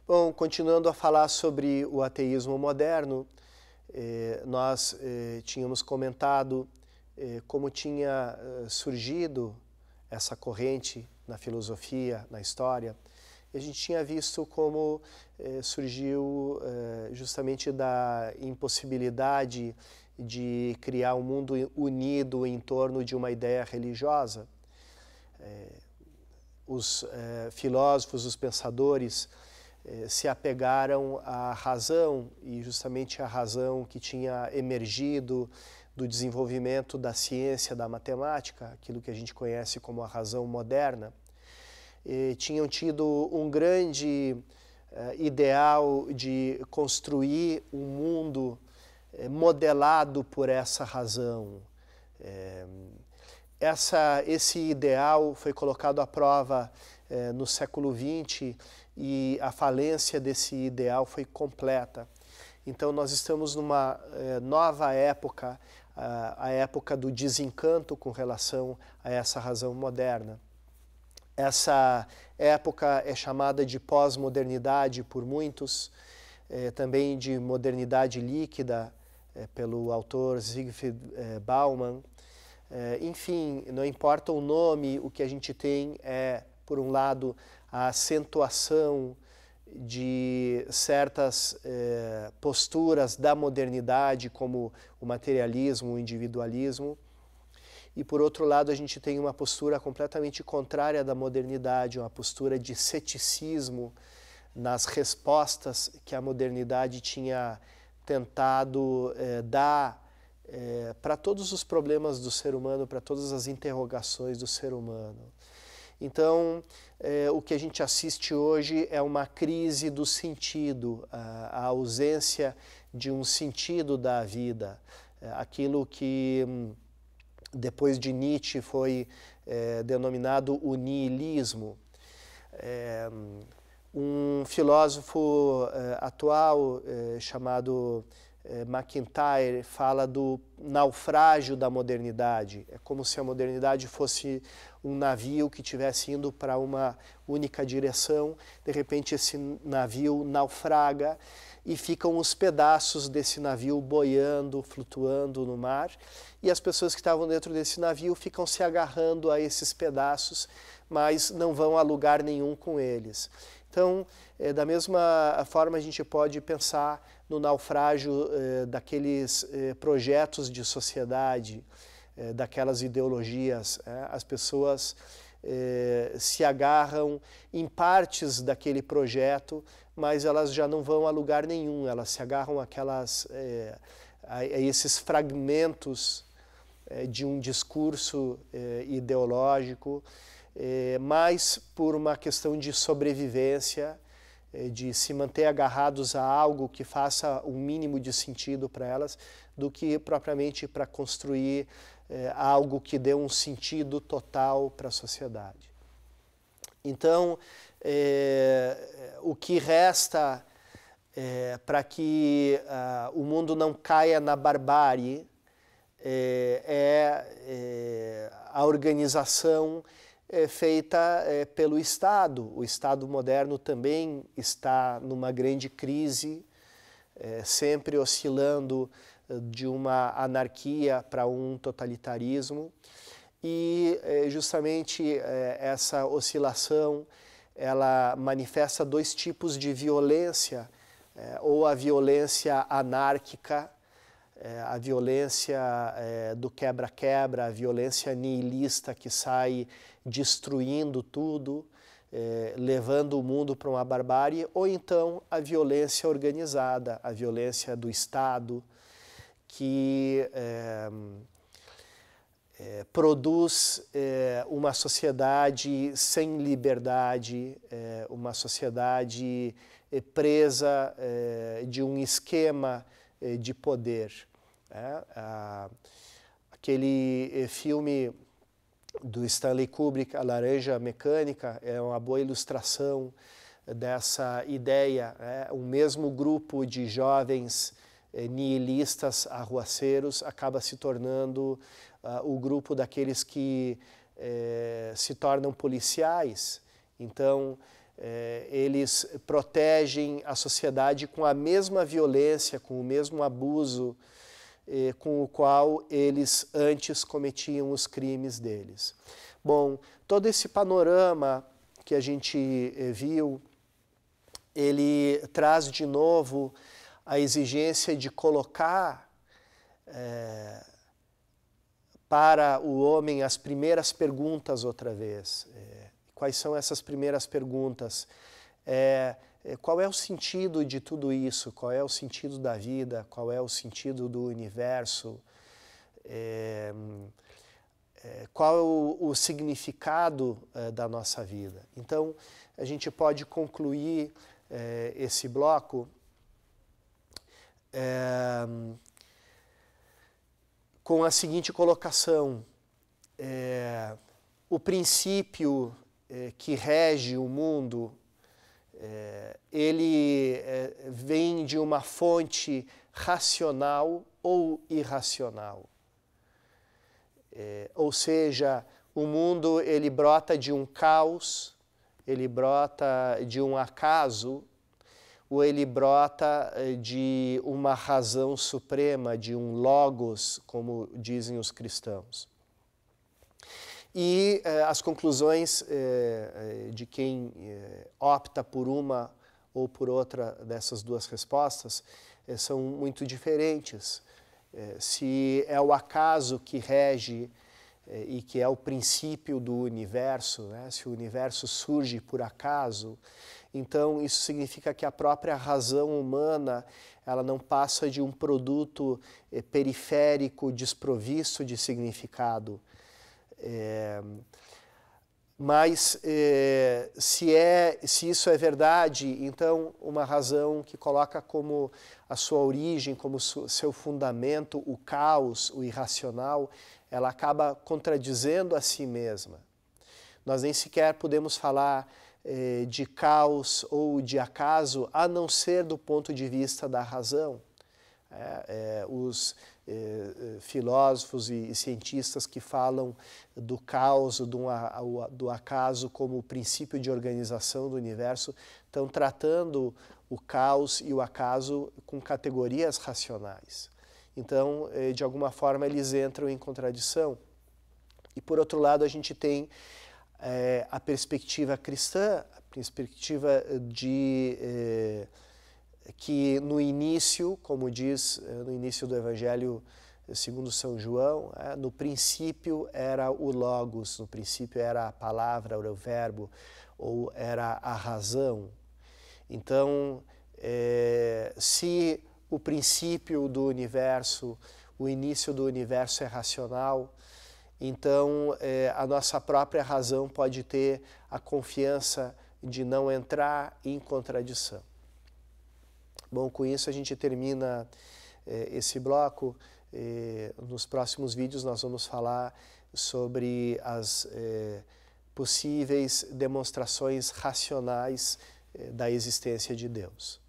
Bom, continuando a falar sobre o ateísmo moderno, nós tínhamos comentado como tinha surgido essa corrente na filosofia, na história, e a gente tinha visto como surgiu justamente da impossibilidade de criar um mundo unido em torno de uma ideia religiosa. Os filósofos, os pensadores se apegaram à razão, e justamente a razão que tinha emergido do desenvolvimento da ciência, da matemática, aquilo que a gente conhece como a razão moderna, tinham tido um grande ideal de construir um mundo modelado por essa razão. Esse ideal foi colocado à prova no século XX e a falência desse ideal foi completa. Então nós estamos numa nova época, a época do desencanto com relação a essa razão moderna. Essa época é chamada de pós-modernidade por muitos, também de modernidade líquida, pelo autor Zygmunt Bauman. Enfim, não importa o nome, o que a gente tem é, por um lado, a acentuação de certas posturas da modernidade, como o materialismo, o individualismo, e por outro lado a gente tem uma postura completamente contrária da modernidade, uma postura de ceticismo nas respostas que a modernidade tinha tentado dar para todos os problemas do ser humano, para todas as interrogações do ser humano. Então, o que a gente assiste hoje é uma crise do sentido, a ausência de um sentido da vida, aquilo que depois de Nietzsche foi denominado o niilismo. Um filósofo atual chamado MacIntyre fala do naufrágio da modernidade. É como se a modernidade fosse um navio que estivesse indo para uma única direção. De repente esse navio naufraga e ficam os pedaços desse navio boiando, flutuando no mar. E as pessoas que estavam dentro desse navio ficam se agarrando a esses pedaços, mas não vão a lugar nenhum com eles. Então, da mesma forma, a gente pode pensar no naufrágio daqueles projetos de sociedade, daquelas ideologias. As pessoas se agarram em partes daquele projeto, mas elas já não vão a lugar nenhum, elas se agarram a esses fragmentos de um discurso ideológico, mais por uma questão de sobrevivência, de se manter agarrados a algo que faça um mínimo de sentido para elas, do que propriamente para construir algo que dê um sentido total para a sociedade. Então, o que resta para que o mundo não caia na barbárie é a organização feita pelo Estado. O Estado moderno também está numa grande crise, sempre oscilando de uma anarquia para um totalitarismo, e justamente essa oscilação ela manifesta dois tipos de violência, ou a violência anárquica, a violência do quebra-quebra, a violência nihilista que sai destruindo tudo, levando o mundo para uma barbárie, ou então a violência organizada, a violência do Estado, que produz uma sociedade sem liberdade, uma sociedade presa de um esquema de poder. Aquele filme do Stanley Kubrick, A Laranja Mecânica, é uma boa ilustração dessa ideia. O mesmo grupo de jovens nihilistas, arruaceiros, acaba se tornando o grupo daqueles que se tornam policiais. Então, eles protegem a sociedade com a mesma violência, com o mesmo abuso com o qual eles antes cometiam os crimes deles. Bom, todo esse panorama que a gente viu, ele traz de novo a exigência de colocar para o homem as primeiras perguntas outra vez. Quais são essas primeiras perguntas? Qual é o sentido de tudo isso? Qual é o sentido da vida? Qual é o sentido do universo? Qual é o significado da nossa vida? Então, a gente pode concluir esse bloco com a seguinte colocação: o princípio que rege o mundo, ele vem de uma fonte racional ou irracional. Ou seja, o mundo ele brota de um caos, ele brota de um acaso, ou ele brota de uma razão suprema, de um logos, como dizem os cristãos. E as conclusões de quem opta por uma ou por outra dessas duas respostas são muito diferentes. Se é o acaso que rege e que é o princípio do universo, né? Se o universo surge por acaso, então isso significa que a própria razão humana ela não passa de um produto periférico desprovisto de significado. Mas se isso é verdade, então uma razão que coloca como a sua origem, como seu fundamento, o caos, o irracional, ela acaba contradizendo a si mesma. Nós nem sequer podemos falar de caos ou de acaso, a não ser do ponto de vista da razão. Os filósofos e cientistas que falam do caos, do acaso como o princípio de organização do universo, estão tratando o caos e o acaso com categorias racionais. Então, de alguma forma, eles entram em contradição. E, por outro lado, a gente tem a perspectiva cristã, a perspectiva de que no início, como diz no início do Evangelho segundo São João, no princípio era o Logos, no princípio era a palavra, era o verbo, ou era a razão. Então, se o princípio do universo, o início do universo é racional, então a nossa própria razão pode ter a confiança de não entrar em contradição. Bom, com isso a gente termina esse bloco. Nos próximos vídeos nós vamos falar sobre as possíveis demonstrações racionais da existência de Deus.